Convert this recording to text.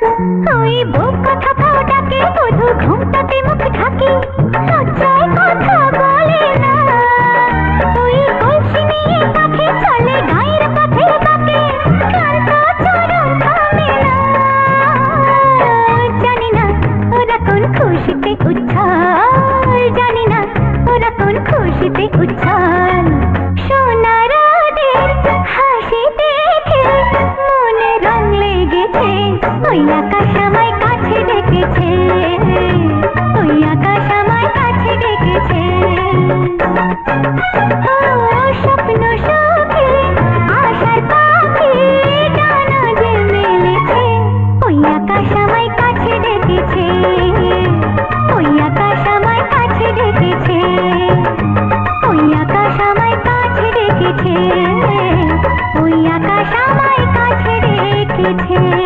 ওই বুক কথা পাও ডাকে বধু ঘুমটাতে মুখ ঢাকে লজ্জায় কথা বলে না ওই কলসি নিয়ে কাছে চলে গায়ের পথে বাঁকে ক্লান্ত চরণ থামে না জানি না ওরা কোন খুশিতে উচ্ছ্বাল জানি না ওরা কোন খুশিতে উচ্ছ্বাল সোনার হাসি দেখে মনে রং লেগেছে ওই আকাশ আমায় কাছে ডেকেছে ওই আকাশ আমায় কাছে ডেকেছে স্বপ্ন সুখে আশার পাখি ডানা যে মেলেছে ওই আকাশ আমায় কাছে ডেকেছে ওই আকাশ আমায় কাছে ডেকেছে ওই আকাশ আমায় কাছে ডেকেছে ওই আকাশ আমায় কাছে ডেকেছে